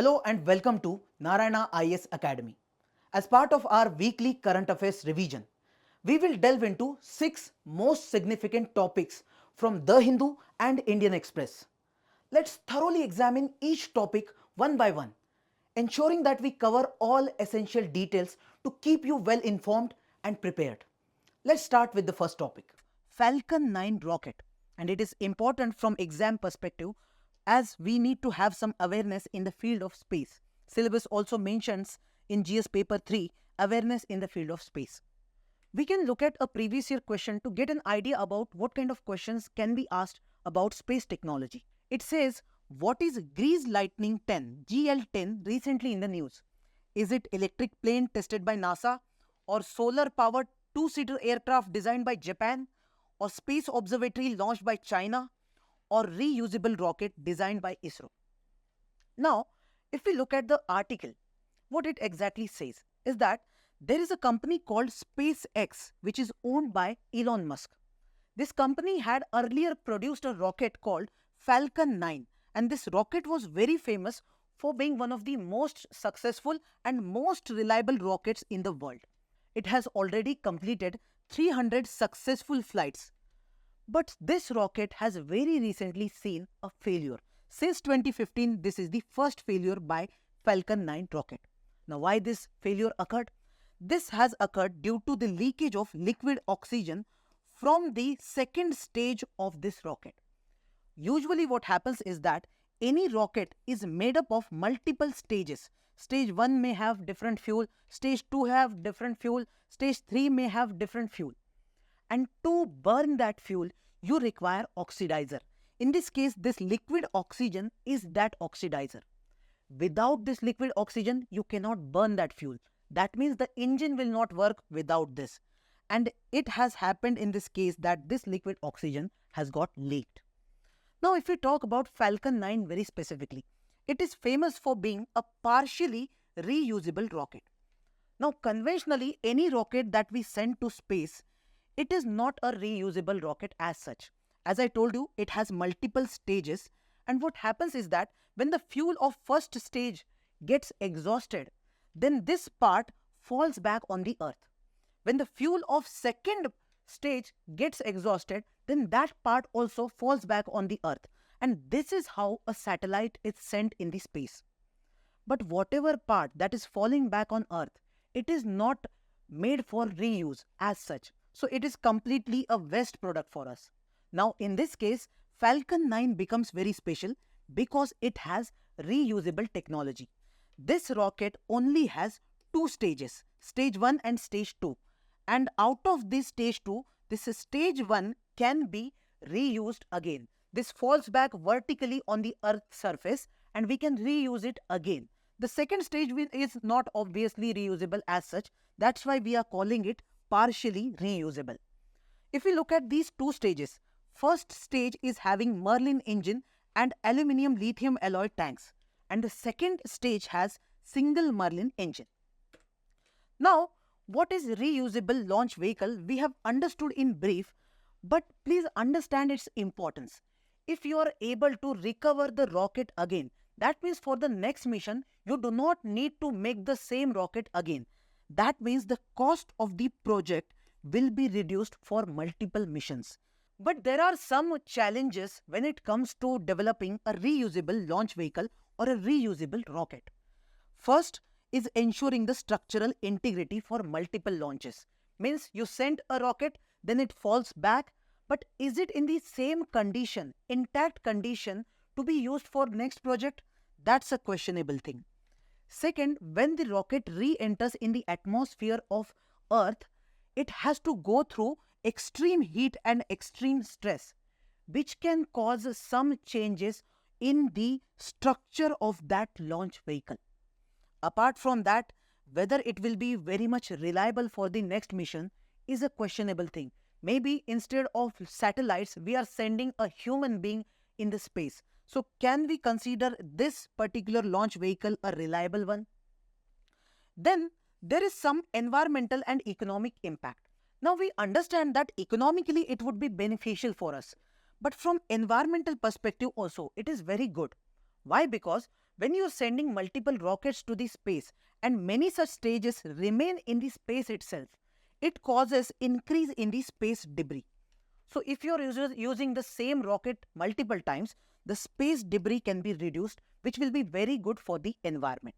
Hello and welcome to Narayana IAS Academy. As part of our weekly current affairs revision, we will delve into 6 most significant topics from The Hindu and Indian Express. Let's thoroughly examine each topic one by one, ensuring that we cover all essential details to keep you well informed and prepared. Let's start with the first topic. Falcon 9 rocket, and it is important from exam perspective as we need to have some awareness in the field of space. Syllabus also mentions in GS paper 3 awareness in the field of space. We can look at a previous year question to get an idea about what kind of questions can be asked about space technology. It says, what is Grease Lightning 10 GL10 recently in the news? Is it electric plane tested by NASA, or solar powered two-seater aircraft designed by Japan, or space observatory launched by China, or reusable rocket designed by ISRO? Now, if we look at the article, what it exactly says is that there is a company called SpaceX which is owned by Elon Musk. This company had earlier produced a rocket called Falcon 9, and this rocket was very famous for being one of the most successful and most reliable rockets in the world. It has already completed 300 successful flights. But this rocket has very recently seen a failure. Since 2015, this is the first failure by Falcon 9 rocket. Now, why this failure occurred? This has occurred due to the leakage of liquid oxygen from the second stage of this rocket. Usually what happens is that any rocket is made up of multiple stages. Stage 1 may have different fuel, stage 2 have different fuel, stage 3 may have different fuel. And to burn that fuel, you require oxidizer. In this case, this liquid oxygen is that oxidizer. Without this liquid oxygen, you cannot burn that fuel. That means the engine will not work without this. And it has happened in this case that this liquid oxygen has got leaked. Now, if we talk about Falcon 9 very specifically, it is famous for being a partially reusable rocket. Now, conventionally, any rocket that we send to space, it is not a reusable rocket as such. As I told you, it has multiple stages, and what happens is that when the fuel of first stage gets exhausted, then this part falls back on the earth. When the fuel of second stage gets exhausted, then that part also falls back on the earth. And this is how a satellite is sent in the space. But whatever part that is falling back on earth, it is not made for reuse as such. So it is completely a waste product for us. Now in this case, Falcon 9 becomes very special because it has reusable technology. This rocket only has two stages, stage 1 and stage 2. And out of this stage 2, this stage 1 can be reused again. This falls back vertically on the Earth's surface and we can reuse it again. The second stage is not obviously reusable as such. That's why we are calling it partially reusable. If we look at these two stages, first stage is having Merlin engine and aluminium lithium alloy tanks. And the second stage has single Merlin engine. Now, what is reusable launch vehicle? We have understood in brief, but please understand its importance. If you are able to recover the rocket again, that means for the next mission, you do not need to make the same rocket again. That means the cost of the project will be reduced for multiple missions. But there are some challenges when it comes to developing a reusable launch vehicle or a reusable rocket. First is ensuring the structural integrity for multiple launches. Means you send a rocket, then it falls back, but is it in the same condition, intact condition to be used for next project? That's a questionable thing. Second, when the rocket re-enters in the atmosphere of Earth, it has to go through extreme heat and extreme stress, which can cause some changes in the structure of that launch vehicle. Apart from that, whether it will be very much reliable for the next mission is a questionable thing. Maybe instead of satellites, we are sending a human being in the space. So can we consider this particular launch vehicle a reliable one? Then there is some environmental and economic impact. Now we understand that economically it would be beneficial for us. But from environmental perspective also, it is very good. Why? Because when you are sending multiple rockets to the space and many such stages remain in the space itself, it causes increase in the space debris. So if you are using the same rocket multiple times, the space debris can be reduced, which will be very good for the environment.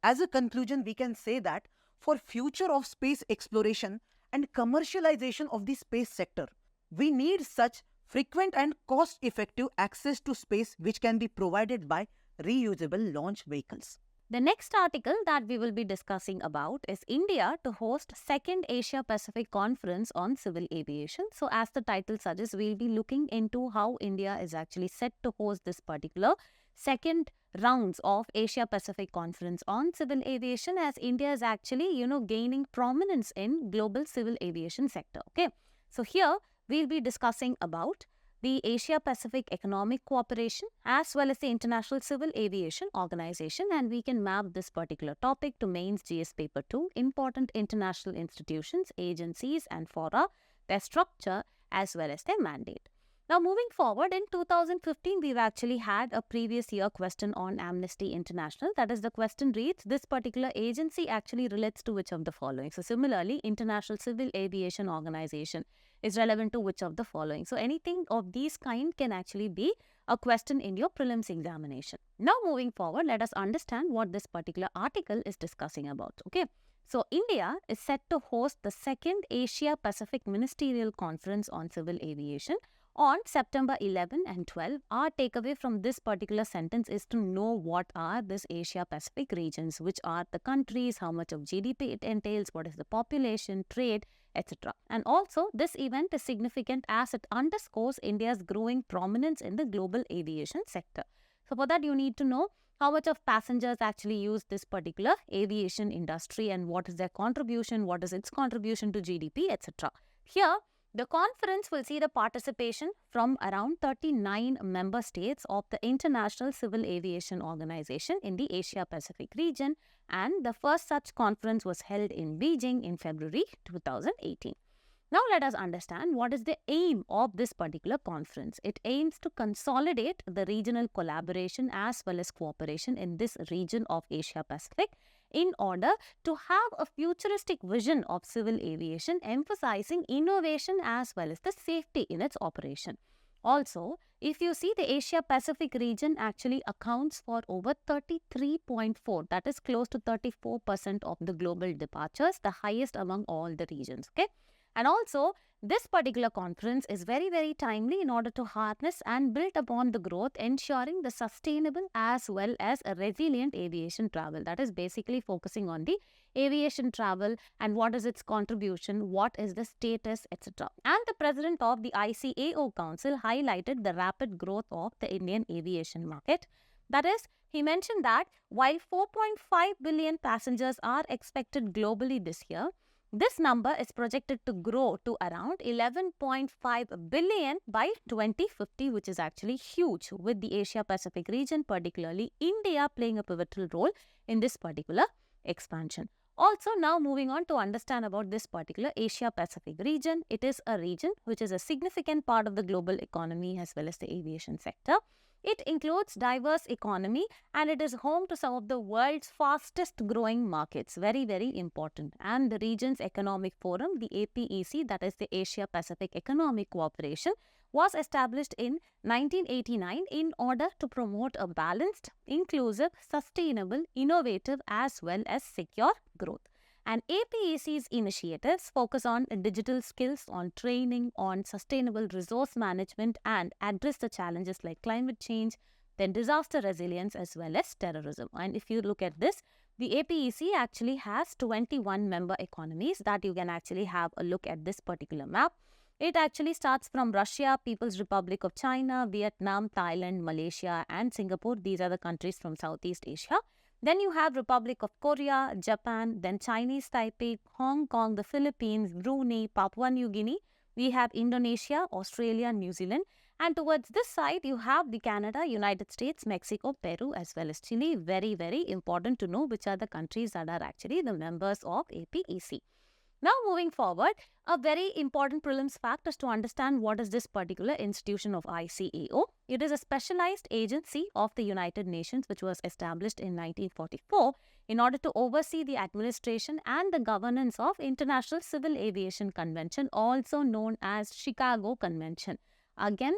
As a conclusion, we can say that for future of space exploration and commercialization of the space sector, we need such frequent and cost-effective access to space which can be provided by reusable launch vehicles. The next article that we will be discussing about is India to host second Asia Pacific Conference on Civil Aviation. So as the title suggests, we'll be looking into how India is actually set to host this particular second rounds of Asia Pacific Conference on Civil Aviation, as India is actually, gaining prominence in global civil aviation sector. Okay. So here we'll be discussing about the Asia Pacific Economic Cooperation as well as the International Civil Aviation Organization, and we can map this particular topic to mains GS paper 2, important international institutions, agencies and fora, their structure as well as their mandate. Now moving forward, in 2015 we've actually had a previous year question on Amnesty International. That is, the question reads, this particular agency actually relates to which of the following? So similarly, International Civil Aviation Organization is relevant to which of the following? So anything of these kind can actually be a question in your prelims examination. Now moving forward, let us understand what this particular article is discussing about. Okay. So India is set to host the second Asia Pacific Ministerial Conference on Civil Aviation on September 11 and 12. Our takeaway from this particular sentence is to know what are this Asia Pacific regions, which are the countries, how much of GDP it entails, what is the population, trade, etc. And also, this event is significant as it underscores India's growing prominence in the global aviation sector. So for that, you need to know how much of passengers actually use this particular aviation industry and what is their contribution, what is its contribution to GDP, etc. Here, the conference will see the participation from around 39 member states of the International Civil Aviation Organization in the Asia Pacific region, and the first such conference was held in Beijing in February 2018. Now let us understand what is the aim of this particular conference. It aims to consolidate the regional collaboration as well as cooperation in this region of Asia Pacific in order to have a futuristic vision of civil aviation, emphasizing innovation as well as the safety in its operation. Also, if you see, the Asia Pacific region actually accounts for over 33.4, that is close to 34% of the global departures, the highest among all the regions. Okay. And also, this particular conference is very, very timely in order to harness and build upon the growth, ensuring the sustainable as well as a resilient aviation travel. That is basically focusing on the aviation travel and what is its contribution, what is the status, etc. And the president of the ICAO Council highlighted the rapid growth of the Indian aviation market. That is, he mentioned that while 4.5 billion passengers are expected globally this year, this number is projected to grow to around 11.5 billion by 2050, which is actually huge, with the Asia Pacific region, particularly India, playing a pivotal role in this particular expansion. Also, now moving on to understand about this particular Asia Pacific region. It is a region which is a significant part of the global economy as well as the aviation sector. It includes diverse economy and it is home to some of the world's fastest growing markets. Very, very important. And the region's economic forum, the APEC, that is the Asia Pacific Economic Cooperation, was established in 1989 in order to promote a balanced, inclusive, sustainable, innovative as well as secure growth. And APEC's initiatives focus on digital skills, on training, on sustainable resource management and address the challenges like climate change, then disaster resilience as well as terrorism. And if you look at this, the APEC actually has 21 member economies that you can actually have a look at this particular map. It actually starts from Russia, People's Republic of China, Vietnam, Thailand, Malaysia and Singapore. These are the countries from Southeast Asia. Then you have Republic of Korea, Japan, then Chinese Taipei, Hong Kong, the Philippines, Brunei, Papua New Guinea. We have Indonesia, Australia, New Zealand. And towards this side, you have the Canada, United States, Mexico, Peru as well as Chile. Very, very important to know which are the countries that are actually the members of APEC. Now moving forward, a very important prelims fact is to understand what is this particular institution of ICAO. It is a specialized agency of the United Nations which was established in 1944 in order to oversee the administration and the governance of International Civil Aviation Convention, also known as Chicago Convention. Again,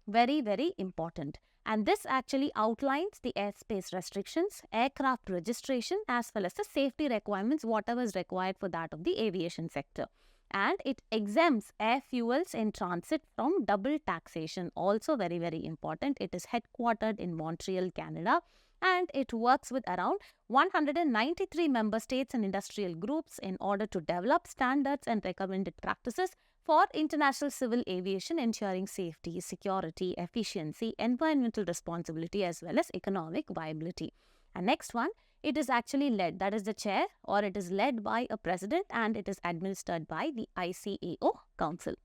very, very important. And this actually outlines the airspace restrictions, aircraft registration, as well as the safety requirements, whatever is required for that of the aviation sector. And it exempts air fuels in transit from double taxation. Also very, very important. It is headquartered in Montreal, Canada, and it works with around 193 member states and industrial groups in order to develop standards and recommended practices for international civil aviation, ensuring safety, security, efficiency, environmental responsibility, as well as economic viability. And next one, it is actually led, that is the chair, or it is led by a president, and it is administered by the ICAO Council.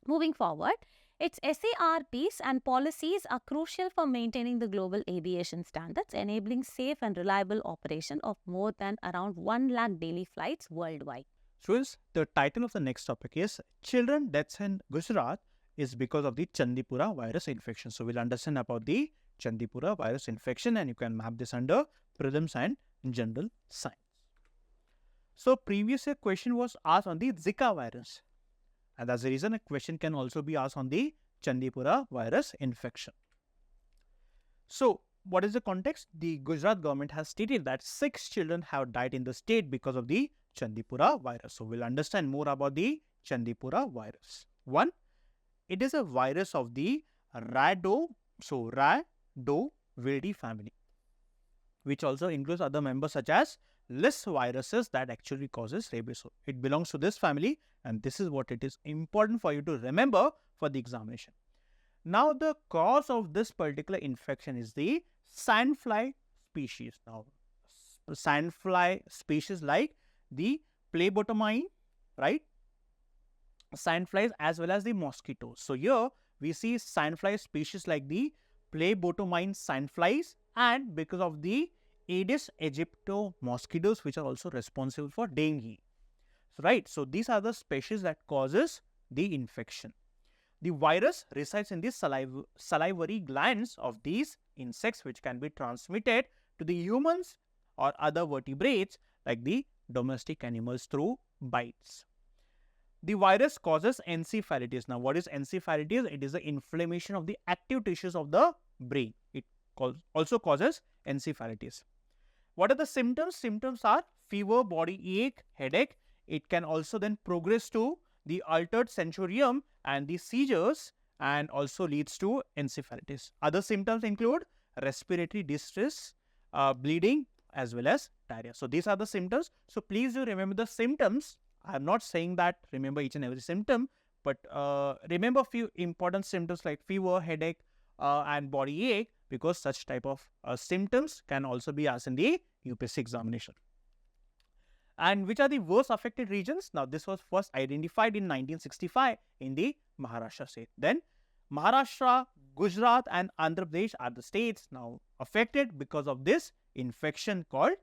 Moving forward, its SARPs and policies are crucial for maintaining the global aviation standards, enabling safe and reliable operation of more than around 1 lakh daily flights worldwide. Students, the title of the next topic is Children Deaths in Gujrat is because of the Chandipur virus infection. So we'll understand about the Chandipur virus infection, and you can map this under prelims and general science. So previous year question was asked on the Zika virus, and that's the reason a question can also be asked on the Chandipur virus infection. So what is the context? The Gujarat government has stated that 6 children have died in the state because of the Chandipur virus. So we'll understand more about the Chandipur virus. 1. It is a virus of the Rhabdoviridie family, which also includes other members such as less viruses that actually causes rabies. So it belongs to this family, and this is what it is important for you to remember for the examination. Now the cause of this particular infection is the sandfly species. Now sandfly species like the phlebotomine, right? Sandflies as well as the mosquitoes. So here we see sandfly species like the phlebotomine sandflies, and because of the Aedes aegypti mosquitoes, which are also responsible for dengue. So, right. So these are the species that causes the infection. The virus resides in the salivary glands of these insects, which can be transmitted to the humans or other vertebrates like the domestic animals through bites. The virus causes encephalitis. Now, what is encephalitis? It is the inflammation of the active tissues of the brain. It also causes encephalitis. What are the symptoms? Symptoms are fever, body ache, headache. It can also then progress to the altered sensorium and the seizures, and also leads to encephalitis. Other symptoms include respiratory distress, bleeding, as well as diarrhea. So these are the symptoms. So please do remember the symptoms. I am not saying that remember each and every symptom, but remember few important symptoms like fever, headache, and body ache, because such type of symptoms can also be asked in the UPSC examination. And which are the worst affected regions? Now this was first identified in 1965 in the Maharashtra state. Then Maharashtra, Gujarat and Andhra Pradesh are the states now affected because of this infection called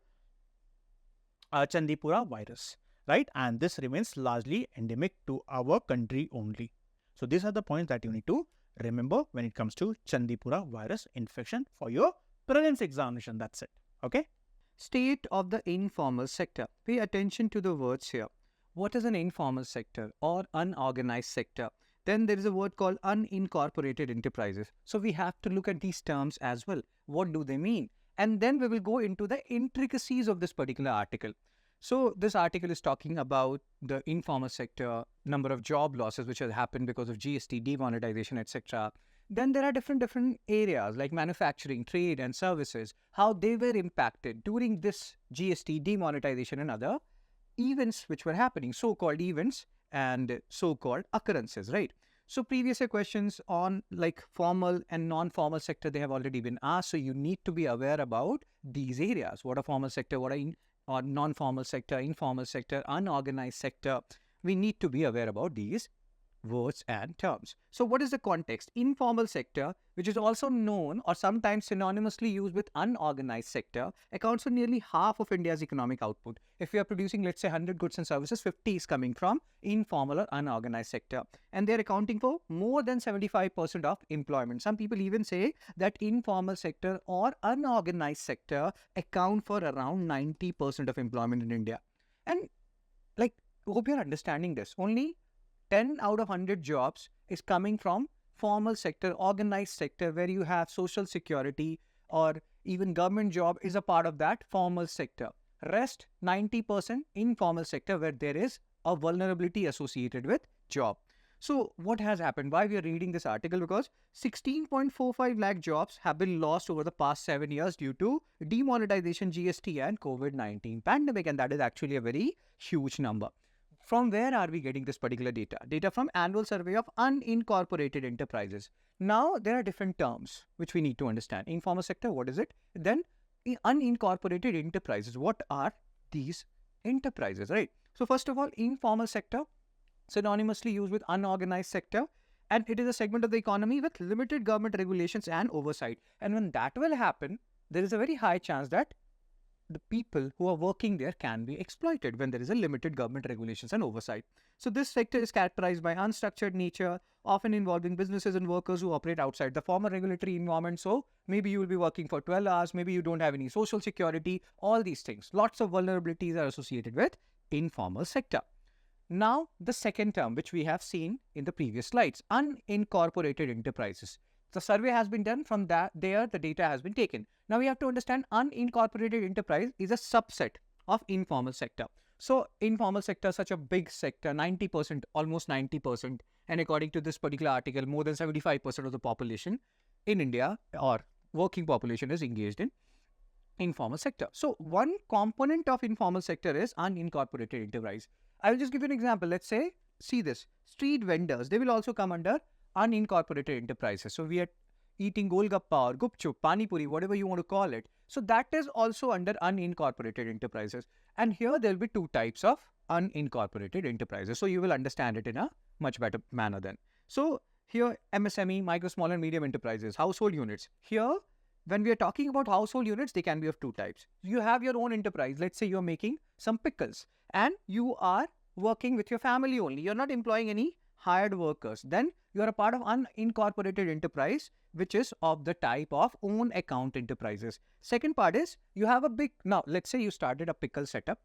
Chandipur virus, right? And this remains largely endemic to our country only. So these are the points that you need to remember when it comes to Chandipur virus infection for your prelims examination. That's it. Okay. State of the informal sector. Pay attention to the words here. What is an informal sector or unorganized sector? Then there is a word called unincorporated enterprises. So we have to look at these terms as well. What do they mean? And then we will go into the intricacies of this particular article. So this article is talking about the informal sector, number of job losses which has happened because of GST, demonetization, etc. Then there are different areas like manufacturing, trade and services, how they were impacted during this GST, demonetization and other events which were happening, so-called events and so-called occurrences, right? So previous year questions on like formal and non-formal sector, they have already been asked. So you need to be aware about these areas. What are formal sector, what are non-formal sector, informal sector, unorganized sector. We need to be aware about these words and terms. So what is the context? Informal sector, which is also known or sometimes synonymously used with unorganized sector, accounts for nearly half of India's economic output. If we are producing, let's say, 100 goods and services, 50 is coming from informal or unorganized sector. And they're accounting for more than 75% of employment. Some people even say that informal sector or unorganized sector account for around 90% of employment in India. And hope you're understanding this. Only 10 out of 100 jobs is coming from formal sector, organized sector, where you have social security or even government job is a part of that formal sector. Rest 90% informal sector, where there is a vulnerability associated with job. So what has happened? Why we are reading this article? Because 16.45 lakh jobs have been lost over the past 7 years due to demonetization, GST and COVID-19 pandemic. And that is actually a very huge number. From where are we getting this particular data? Data from annual survey of unincorporated enterprises. Now, there are different terms which we need to understand. Informal sector, what is it? Then unincorporated enterprises. What are these enterprises, right? So first of all, informal sector, synonymously used with unorganized sector. And it is a segment of the economy with limited government regulations and oversight. And when that will happen, there is a very high chance that the people who are working there can be exploited when there is a limited government regulations and oversight. So this sector is characterized by unstructured nature, often involving businesses and workers who operate outside the formal regulatory environment. So maybe you will be working for 12 hours, maybe you don't have any social security, all these things. Lots of vulnerabilities are associated with informal sector. Now, the second term, which we have seen in the previous slides, unincorporated enterprises. The survey has been done. From there, the data has been taken. Now, we have to understand unincorporated enterprise is a subset of informal sector. So, informal sector is such a big sector, 90%, almost 90%. And according to this particular article, more than 75% of the population in India or working population is engaged in informal sector. So, one component of informal sector is unincorporated enterprise. I will just give you an example. Let's say, see this, street vendors, they will also come under unincorporated enterprises. So we are eating golgappa or gupchup, pani puri, whatever you want to call it. So that is also under unincorporated enterprises. And here there will be two types of unincorporated enterprises. So you will understand it in a much better manner then. So here MSME, micro, small and medium enterprises, household units. Here, when we are talking about household units, they can be of two types. You have your own enterprise. Let's say you're making some pickles and you are working with your family only. You're not employing any hired workers. Then you are a part of unincorporated enterprise, which is of the type of own account enterprises. Second part is you have a big, now let's say you started a pickle setup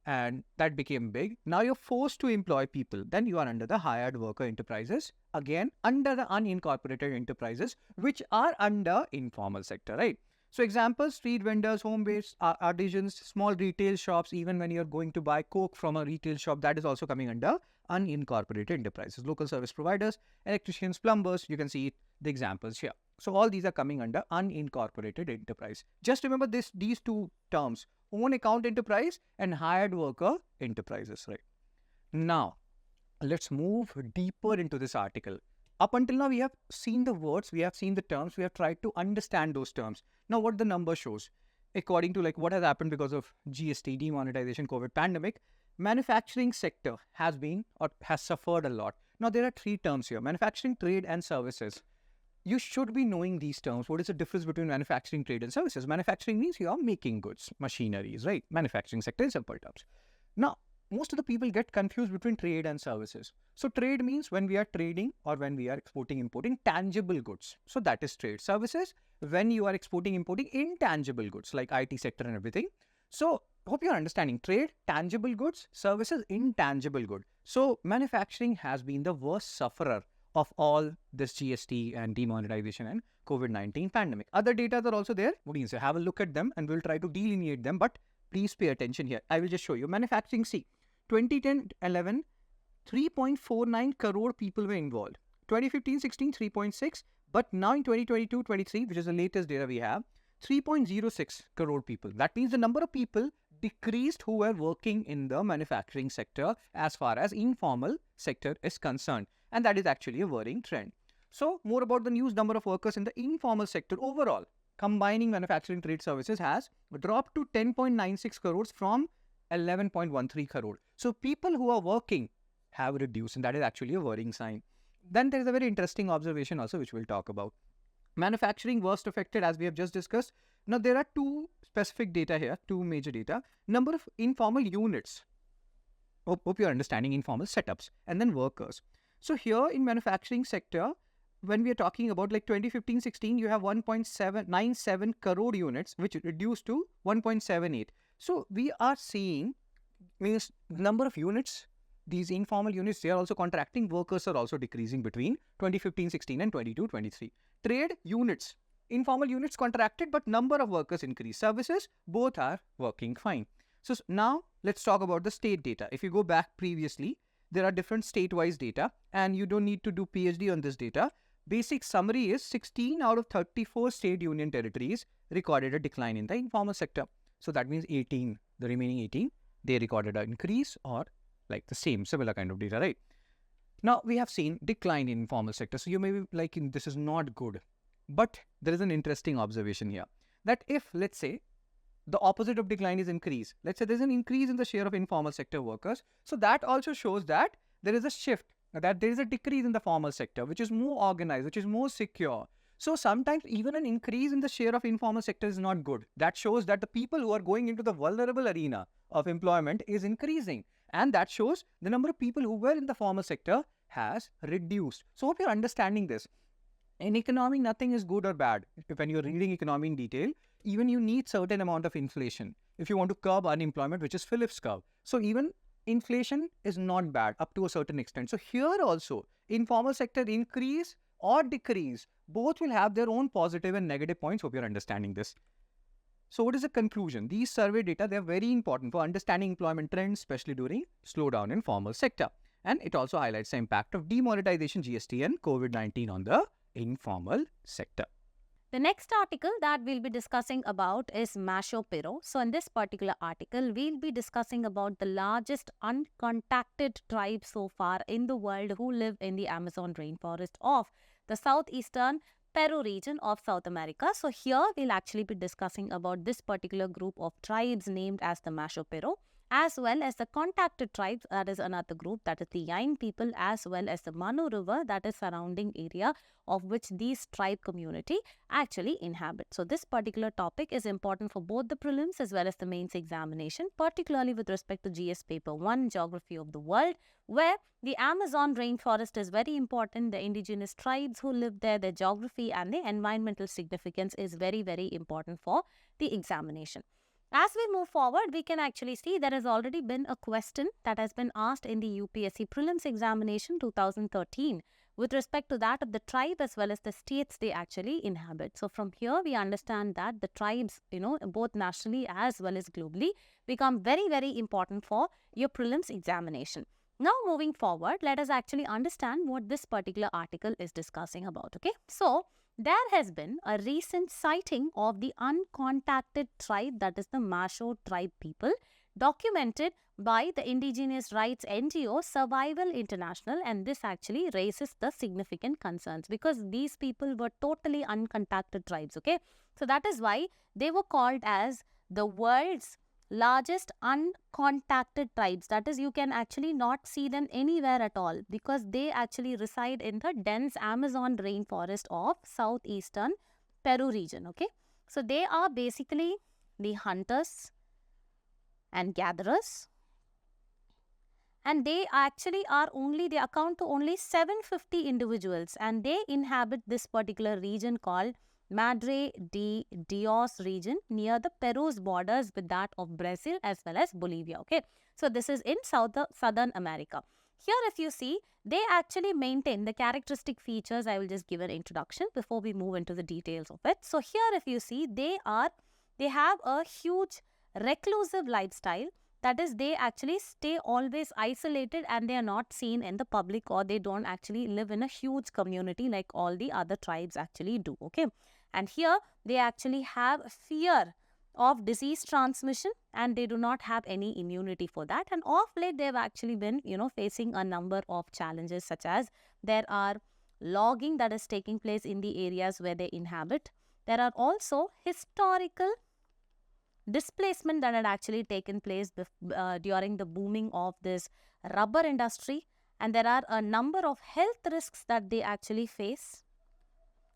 and that became big. Now you're forced to employ people. Then you are under the hired worker enterprises. Again, under the unincorporated enterprises, which are under informal sector, right? So examples, street vendors, home-based artisans, small retail shops, even when you're going to buy Coke from a retail shop, that is also coming under unincorporated enterprises. Local service providers, electricians, plumbers, you can see the examples here. So all these are coming under unincorporated enterprise. Just remember these two terms, own account enterprise and hired worker enterprises, right? Now, let's move deeper into this article. Up until now, we have seen the words, we have seen the terms, we have tried to understand those terms. Now, what the number shows, according to what has happened because of GST, demonetization, COVID pandemic, manufacturing sector has been or has suffered a lot. Now, there are three terms here, manufacturing, trade and services. You should be knowing these terms. What is the difference between manufacturing, trade and services? Manufacturing means you are making goods, machineries, right? Manufacturing sector in simple terms. Now, most of the people get confused between trade and services. So trade means when we are trading or when we are exporting, importing tangible goods. So that is trade. Services, when you are exporting, importing intangible goods like IT sector and everything. So hope you are understanding trade, tangible goods, services, intangible good. So manufacturing has been the worst sufferer of all this GST and demonetization and COVID-19 pandemic. Other data are also there. What do you say? Have a look at them and we'll try to delineate them. But please pay attention here. I will just show you. Manufacturing, see, 2010-11, 3.49 crore people were involved. 2015-16, 3.6. But now in 2022-23, which is the latest data we have, 3.06 crore people. That means the number of people decreased who were working in the manufacturing sector as far as informal sector is concerned. And that is actually a worrying trend. So more about the news, number of workers in the informal sector overall, combining manufacturing, trade, services has dropped to 10.96 crores from 11.13 crore. So people who are working have reduced, and that is actually a worrying sign. Then there is a very interesting observation also, which we'll talk about. Manufacturing worst affected, as we have just discussed. Now, there are two specific data here, two major data. Number of informal units. Hope you're understanding informal setups, and then workers. So here in manufacturing sector, when we are talking about like 2015-16, you have 1.797 crore units, which reduced to 1.78. So we are seeing, means number of units, these informal units, they are also contracting. Workers are also decreasing between 2015-16 and 22-23. Trade units, informal units contracted, but number of workers increased. Services, both are working fine. So now let's talk about the state data. If you go back previously, there are different state-wise data, and you don't need to do PhD on this data. Basic summary is 16 out of 34 state union territories recorded a decline in the informal sector. So that means 18, the remaining 18, they recorded an increase or like the same, similar kind of data, right? Now, we have seen decline in informal sector. So you may be like, this is not good. But there is an interesting observation here that if, let's say, the opposite of decline is increase. Let's say there's an increase in the share of informal sector workers. So that also shows that there is a shift, that there is a decrease in the formal sector, which is more organized, which is more secure. So sometimes even an increase in the share of informal sector is not good. That shows that the people who are going into the vulnerable arena of employment is increasing. And that shows the number of people who were in the formal sector has reduced. So hope you're understanding this. In economy, nothing is good or bad. When you're reading economy in detail, even you need certain amount of inflation if you want to curb unemployment, which is Phillips curve. So even inflation is not bad up to a certain extent. So here also, informal sector increase or decrease, both will have their own positive and negative points. Hope you're understanding this. So what is the conclusion? These survey data, they are very important for understanding employment trends, especially during slowdown in formal sector. And it also highlights the impact of demonetization, GST and COVID-19 on the informal sector. The next article that we'll be discussing about is MASCHO PIRO. So in this particular article, we'll be discussing about the largest uncontacted tribe so far in the world who live in the Amazon rainforest of the southeastern Peru region of South America. So here we'll actually be discussing about this particular group of tribes named as the MASCHO PIRO, as well as the contacted tribes, that is another group, that is the Yain people, as well as the Manu River, that is surrounding area of which these tribe community actually inhabit. So this particular topic is important for both the prelims as well as the mains examination, particularly with respect to GS paper 1, Geography of the World, where the Amazon rainforest is very important. The indigenous tribes who live there, their geography and the environmental significance is very, very important for the examination. As we move forward, we can actually see there has already been a question that has been asked in the UPSC Prelims Examination 2013 with respect to that of the tribe as well as the states they actually inhabit. So from here, we understand that the tribes, both nationally as well as globally, become very, very important for your prelims examination. Now, moving forward, let us actually understand what this particular article is discussing about. Okay, so there has been a recent sighting of the uncontacted tribe, that is the MASCHO tribe people, documented by the indigenous rights NGO Survival International, and this actually raises the significant concerns because these people were totally uncontacted tribes. Okay, so that is why they were called as the world's largest uncontacted tribes. That is, you can actually not see them anywhere at all because they actually reside in the dense Amazon rainforest of southeastern Peru region. Okay, so they are basically the hunters and gatherers, and they actually are they account to only 750 individuals, and they inhabit this particular region called Madre de Dios region near the Peru's borders with that of Brazil as well as Bolivia. Okay, so this is in Southern America. Here, if you see, they actually maintain the characteristic features. I will just give an introduction before we move into the details of it. So here, if you see, they have a huge reclusive lifestyle. That is, they actually stay always isolated and they are not seen in the public, or they don't actually live in a huge community like all the other tribes actually do. Okay, and here they actually have fear of disease transmission and they do not have any immunity for that. And of late, they've actually been, facing a number of challenges, such as there are logging that is taking place in the areas where they inhabit. There are also historical displacement that had actually taken place during the booming of this rubber industry, and there are a number of health risks that they actually face,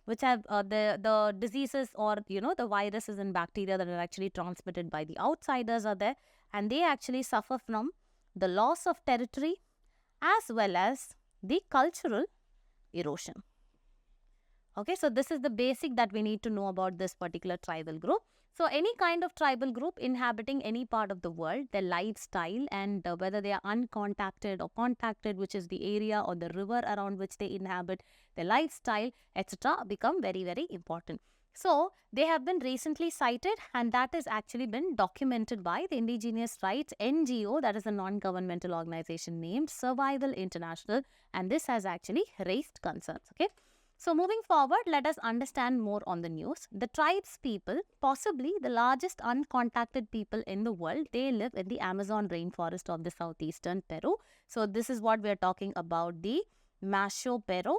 which have the diseases or the viruses and bacteria that are actually transmitted by the outsiders are there, and they actually suffer from the loss of territory as well as the cultural erosion. Okay, so this is the basic that we need to know about this particular tribal group. So any kind of tribal group inhabiting any part of the world, their lifestyle and whether they are uncontacted or contacted, which is the area or the river around which they inhabit, their lifestyle, etc. become very, very important. So they have been recently cited, and that has actually been documented by the Indigenous Rights NGO, that is a non-governmental organization named Survival International, and this has actually raised concerns. Okay. So moving forward, let us understand more on the news. The tribes people, possibly the largest uncontacted people in the world, they live in the Amazon rainforest of the southeastern Peru. So this is what we are talking about, the MASCHO PIRO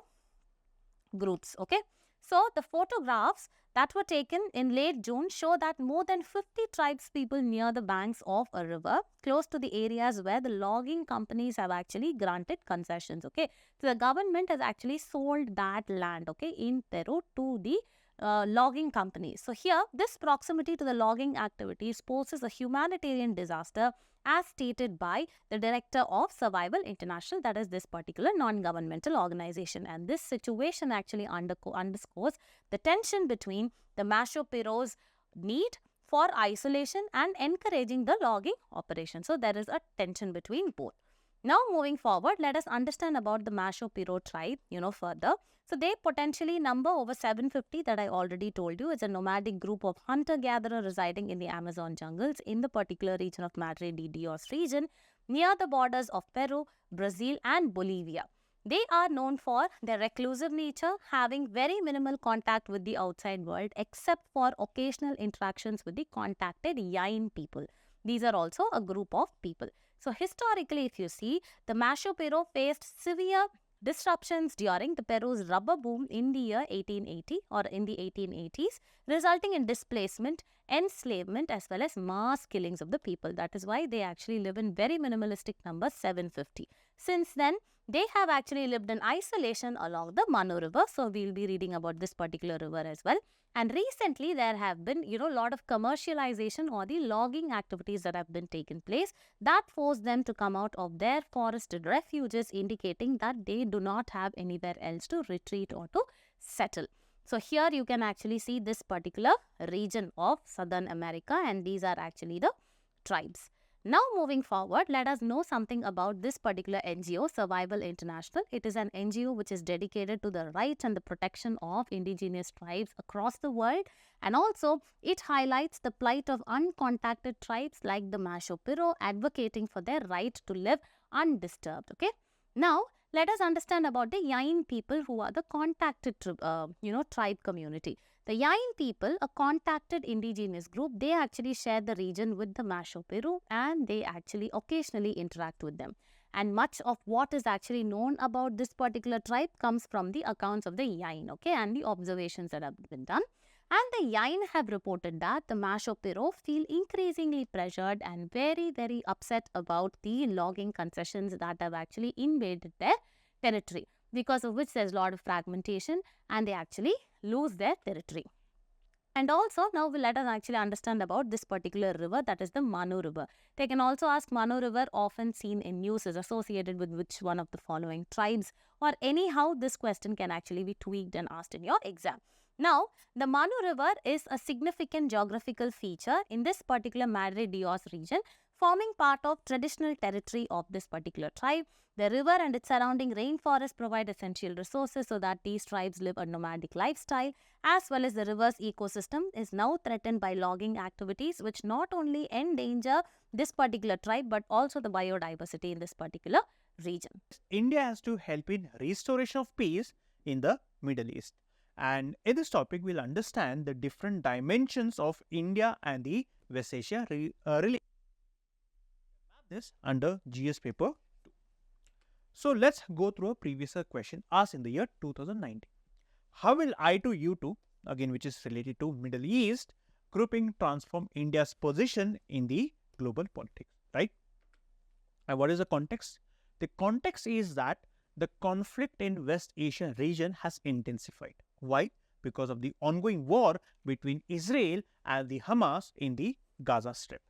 groups. Okay. So the photographs that were taken in late June show that more than 50 tribes people near the banks of a river close to the areas where the logging companies have actually granted concessions. Okay, so the government has actually sold that land, okay, in Peru to the logging companies. So here, this proximity to the logging activities poses a humanitarian disaster as stated by the director of Survival International, that is this particular non-governmental organization. And this situation actually underscores the tension between the MASCHO PIRO's need for isolation and encouraging the logging operation. So there is a tension between both. Now moving forward, let us understand about the MASCHO PIRO tribe, further. So they potentially number over 750 that I already told you. It's a nomadic group of hunter-gatherer residing in the Amazon jungles in the particular region of Madre de Dios region near the borders of Peru, Brazil and Bolivia. They are known for their reclusive nature, having very minimal contact with the outside world except for occasional interactions with the contacted Yain people. These are also a group of people. So historically, if you see, the MASCHO PIRO faced severe disruptions during the Peru's rubber boom in the year 1880 or in the 1880s, resulting in displacement, enslavement as well as mass killings of the people. That is why they actually live in very minimalistic numbers, 750. Since then, they have actually lived in isolation along the Manu River. So we will be reading about this particular river as well. And recently, there have been, a lot of commercialization or the logging activities that have been taken place that forced them to come out of their forested refuges, indicating that they do not have anywhere else to retreat or to settle. So here you can actually see this particular region of Southern America, and these are actually the tribes. Now moving forward, let us know something about this particular NGO, Survival International. It is an NGO which is dedicated to the rights and the protection of indigenous tribes across the world, and also it highlights the plight of uncontacted tribes like the MASCHO PIRO, advocating for their right to live undisturbed. Okay. Now let us understand about the Yain people, who are the contacted tribe community. The Yain people, a contacted indigenous group, they actually share the region with the MASCHO PIRO and they actually occasionally interact with them. And much of what is actually known about this particular tribe comes from the accounts of the Yain, okay, and the observations that have been done. And the Yain have reported that the MASCHO PIRO feel increasingly pressured and very, very upset about the logging concessions that have actually invaded their territory, because of which there's a lot of fragmentation and they actually lose their territory. And also, now let us actually understand about this particular river, that is the Manu River. They can also ask, Manu River often seen in news is associated with which one of the following tribes, or anyhow this question can actually be tweaked and asked in your exam. Now, the Manu River is a significant geographical feature in this particular Madre Dios region, forming part of traditional territory of this particular tribe. The river and its surrounding rainforest provide essential resources so that these tribes live a nomadic lifestyle, as well as the river's ecosystem is now threatened by logging activities which not only endanger this particular tribe but also the biodiversity in this particular region. India has to help in restoration of peace in the Middle East. And in this topic, we'll understand the different dimensions of India and the West Asia relationship. This under GS paper 2. So let's go through a previous question asked in the year 2019. How will I2U2, again which is related to Middle East, grouping transform India's position in the global politics, right? And what is the context? The context is that the conflict in West Asian region has intensified. Why? Because of the ongoing war between Israel and the Hamas in the Gaza Strip.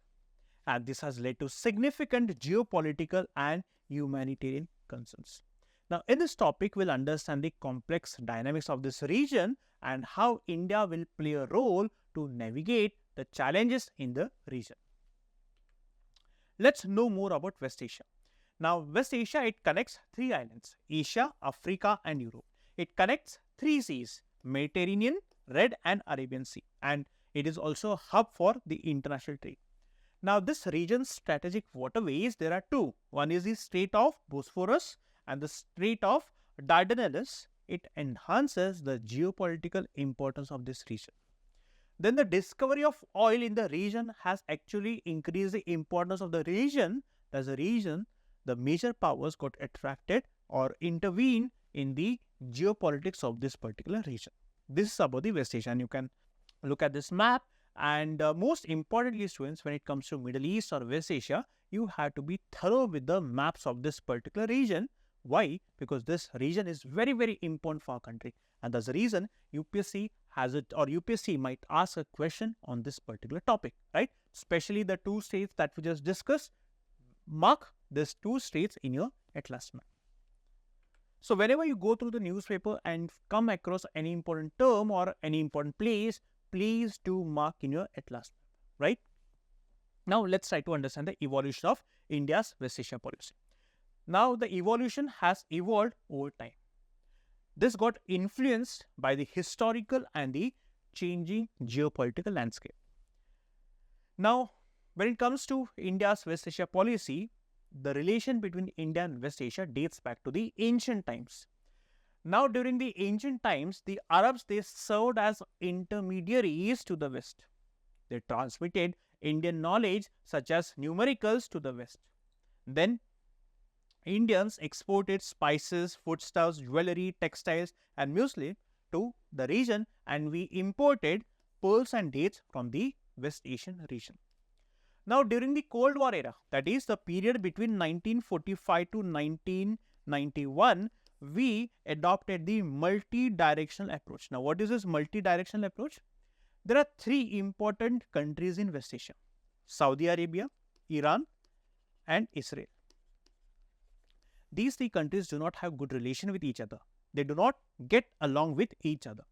And this has led to significant geopolitical and humanitarian concerns. Now, in this topic, we'll understand the complex dynamics of this region and how India will play a role to navigate the challenges in the region. Let's know more about West Asia. Now, West Asia, it connects three islands: Asia, Africa, and Europe. It connects three seas: Mediterranean, Red, and Arabian Sea. And it is also a hub for the international trade. Now, this region's strategic waterways, there are two. One is the Strait of Bosphorus and the Strait of Dardanelles. It enhances the geopolitical importance of this region. Then the discovery of oil in the region has actually increased the importance of the region. As a region, the major powers got attracted or intervened in the geopolitics of this particular region. This is about the West Asia, and you can look at this map. And most importantly, students, when it comes to Middle East or West Asia, you have to be thorough with the maps of this particular region. Why? Because this region is very, very important for our country. And that's the reason UPSC has it, or UPSC might ask a question on this particular topic, right? Especially the two states that we just discussed. Mark these two states in your atlas map. So whenever you go through the newspaper and come across any important term or any important place, please do mark in your atlas map, right? Now let's try to understand the evolution of India's West Asia policy. Now the evolution has evolved over time. This got influenced by the historical and the changing geopolitical landscape. Now, when it comes to India's West Asia policy, the relation between India and West Asia dates back to the ancient times. Now, during the ancient times, the Arabs, they served as intermediaries to the West. They transmitted Indian knowledge such as numericals to the West. Then, Indians exported spices, foodstuffs, jewelry, textiles, and muesli to the region, and we imported pearls and dates from the West Asian region. Now, during the Cold War era, that is the period between 1945 to 1991, we adopted the multi-directional approach. Now, what is this multi-directional approach? There are three important countries in West Asia: Saudi Arabia, Iran, and Israel. These three countries do not have good relation with each other. They do not get along with each other.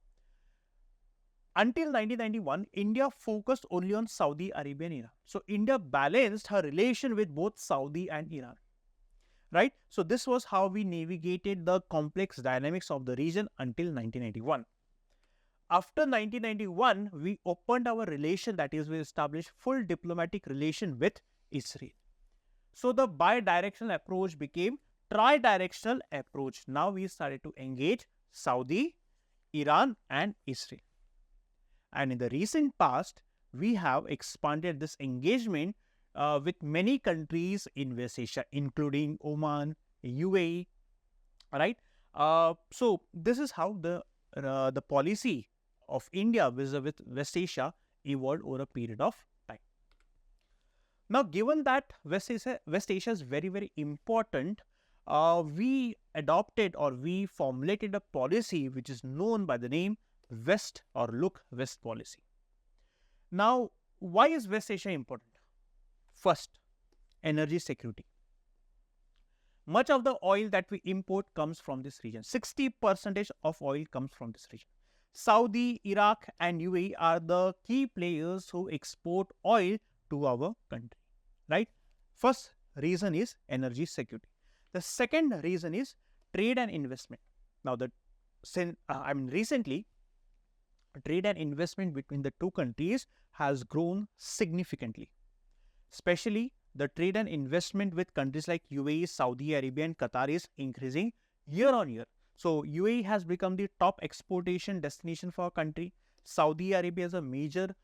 Until 1991, India focused only on Saudi Arabia and Iran. So, India balanced her relation with both Saudi and Iran, right? So, this was how we navigated the complex dynamics of the region until 1991. After 1991, we opened our relation, that is, we established full diplomatic relation with Israel. So, the bi-directional approach became tri-directional approach. Now, we started to engage Saudi, Iran, and Israel. And in the recent past, we have expanded this engagement with many countries in West Asia, including Oman, UAE, right? So, this is how the policy of India with West Asia evolved over a period of time. Now, given that West Asia is very, very important, we adopted or we formulated a policy which is known by the name West or Look West policy. Now, why is West Asia important? First, energy security. Much of the oil that we import comes from this region. 60% of oil comes from this region. Saudi, Iraq, and UAE are the key players who export oil to our country, right? First reason is energy security. The second reason is trade and investment. Now, recently, trade and investment between the two countries has grown significantly. Especially, the trade and investment with countries like UAE, Saudi Arabia, and Qatar is increasing year on year. So, UAE has become the top exportation destination for our country. Saudi Arabia is a major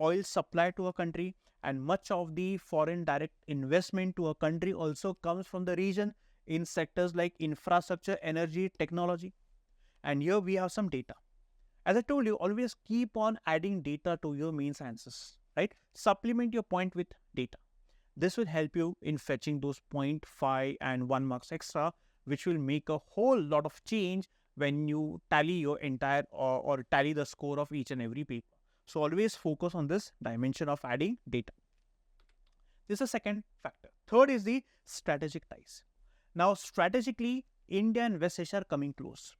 oil supplier to our country, and much of the foreign direct investment to our country also comes from the region in sectors like infrastructure, energy, technology. And here we have some data. As I told you, always keep on adding data to your mains answers, right? Supplement your point with data. This will help you in fetching those 0.5 and 1 marks extra, which will make a whole lot of change when you tally your entire or tally the score of each and every paper. So always focus on this dimension of adding data. This is the second factor. Third is the strategic ties. Now, strategically, India and West Asia are coming close.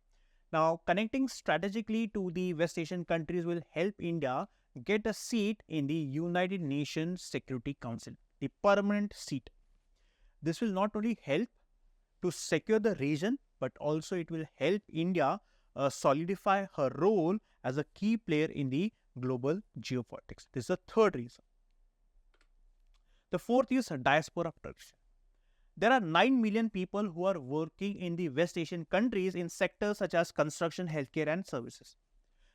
Now, connecting strategically to the West Asian countries will help India get a seat in the United Nations Security Council, the permanent seat. This will not only help to secure the region, but also it will help India solidify her role as a key player in the global geopolitics. This is the third reason. The fourth is diaspora protection. There are 9 million people who are working in the West Asian countries in sectors such as construction, healthcare and services.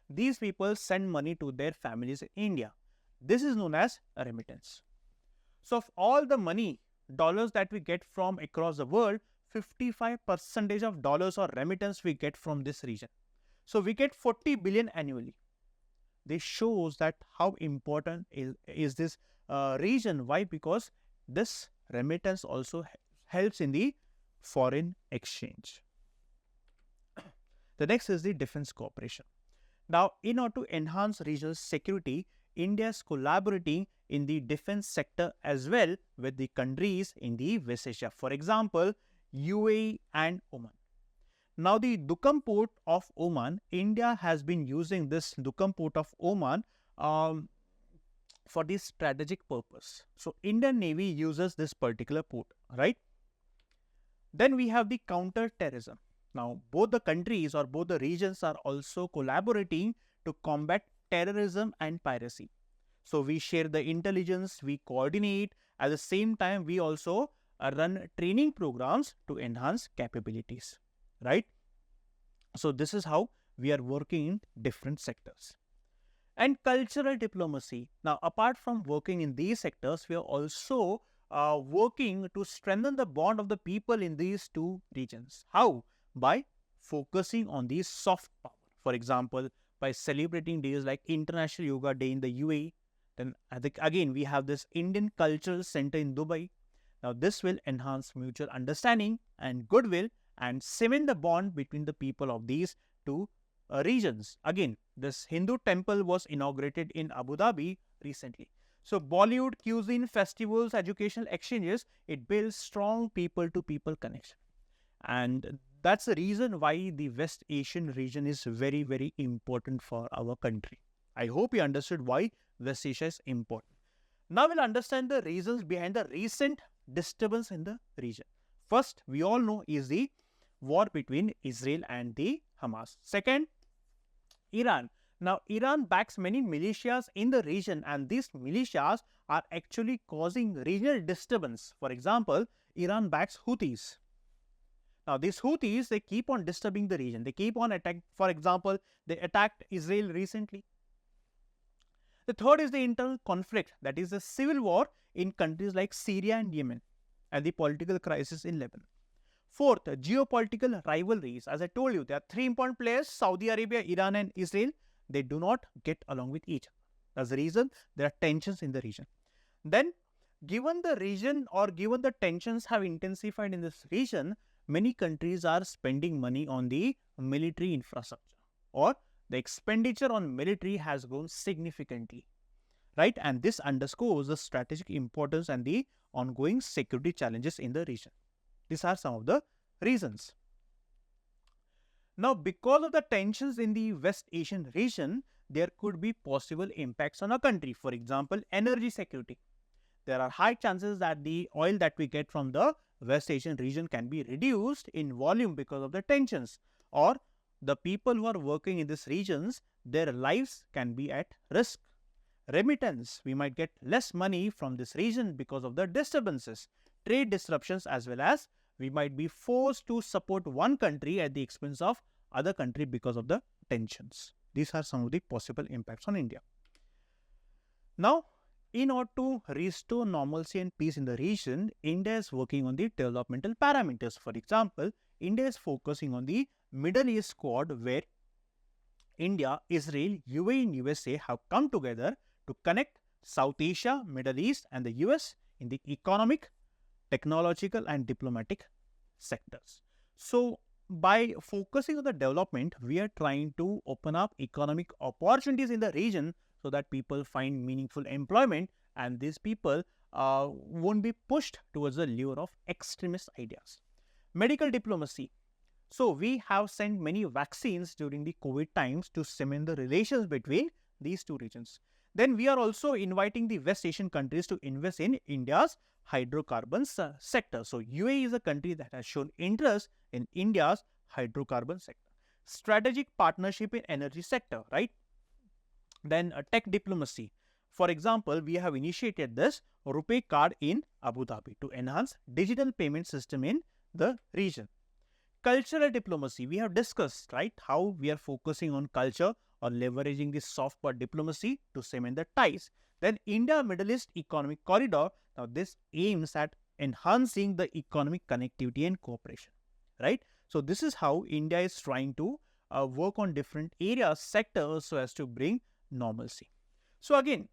These people send money to their families in India. This is known as a remittance. So, of all the money, dollars that we get from across the world, 55% of dollars or remittance we get from this region. So, we get 40 billion annually. This shows that how important is this region. Why? Because this remittance also helps in the foreign exchange. The next is the defense cooperation. Now, in order to enhance regional security, India is collaborating in the defense sector as well with the countries in the West Asia. For example, UAE and Oman. Now, the Duqm port of Oman, India has been using this Duqm port of Oman for this strategic purpose. So, Indian Navy uses this particular port, right? Then we have the counter-terrorism. Now, both the countries or both the regions are also collaborating to combat terrorism and piracy. So, we share the intelligence, we coordinate. At the same time, we also run training programs to enhance capabilities, right? So, this is how we are working in different sectors. And cultural diplomacy. Now, apart from working in these sectors, we are also working to strengthen the bond of the people in these two regions. How? By focusing on the soft power. For example, by celebrating days like International Yoga Day in the UAE. Then again, we have this Indian Cultural Center in Dubai. Now, this will enhance mutual understanding and goodwill and cement the bond between the people of these two regions. Again, this Hindu temple was inaugurated in Abu Dhabi recently. So, Bollywood, cuisine, festivals, educational exchanges, it builds strong people-to-people connection. And that's the reason why the West Asian region is very, very important for our country. I hope you understood why West Asia is important. Now, we'll understand the reasons behind the recent disturbance in the region. First, we all know is the war between Israel and the Hamas. Second, Iran. Now, Iran backs many militias in the region, and these militias are actually causing regional disturbance. For example, Iran backs Houthis. Now, these Houthis, they keep on disturbing the region. They keep on attacking. For example, they attacked Israel recently. The third is the internal conflict, that is the civil war in countries like Syria and Yemen, and the political crisis in Lebanon. Fourth, geopolitical rivalries. As I told you, there are three important players: Saudi Arabia, Iran and Israel. They do not get along with each other. That's the reason there are tensions in the region. Then, given the region or given the tensions have intensified in this region, many countries are spending money on the military infrastructure, or the expenditure on military has grown significantly, right? And this underscores the strategic importance and the ongoing security challenges in the region. These are some of the reasons. Now, because of the tensions in the West Asian region, there could be possible impacts on our country. For example, energy security. There are high chances that the oil that we get from the West Asian region can be reduced in volume because of the tensions, or the people who are working in these regions, their lives can be at risk. Remittance, we might get less money from this region because of the disturbances, trade disruptions, as well as we might be forced to support one country at the expense of other country because of the tensions. These are some of the possible impacts on India. Now, in order to restore normalcy and peace in the region, India is working on the developmental parameters. For example, India is focusing on the Middle East Quad, where India, Israel, UAE and USA have come together to connect South Asia, Middle East and the US in the economic, technological and diplomatic sectors. So by focusing on the development, we are trying to open up economic opportunities in the region so that people find meaningful employment and these people won't be pushed towards the lure of extremist ideas. Medical diplomacy. So we have sent many vaccines during the COVID times to cement the relations between these two regions. Then we are also inviting the West Asian countries to invest in India's hydrocarbons sector. So UAE is a country that has shown interest in India's hydrocarbon sector. Strategic partnership in energy sector, right? Then tech diplomacy. For example, we have initiated this RuPay card in Abu Dhabi to enhance digital payment system in the region. Cultural diplomacy, we have discussed, right, how we are focusing on culture or leveraging the soft power diplomacy to cement the ties. Then India-Middle East Economic Corridor, now this aims at enhancing the economic connectivity and cooperation, right? So this is how India is trying to work on different areas, sectors, so as to bring normalcy. So again,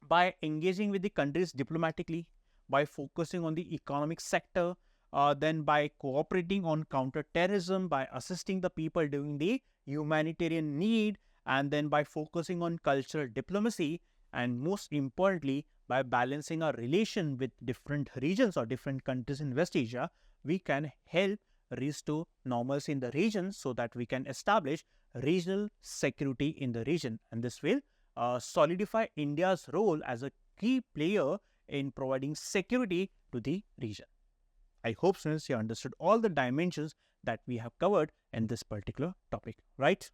by engaging with the countries diplomatically, by focusing on the economic sector, then by cooperating on counter-terrorism, by assisting the people during the humanitarian need, and then by focusing on cultural diplomacy, and most importantly, by balancing our relation with different regions or different countries in West Asia, we can help restore normalcy in the region so that we can establish regional security in the region. And this will solidify India's role as a key player in providing security to the region. I hope students you understood all the dimensions that we have covered in this particular topic, right?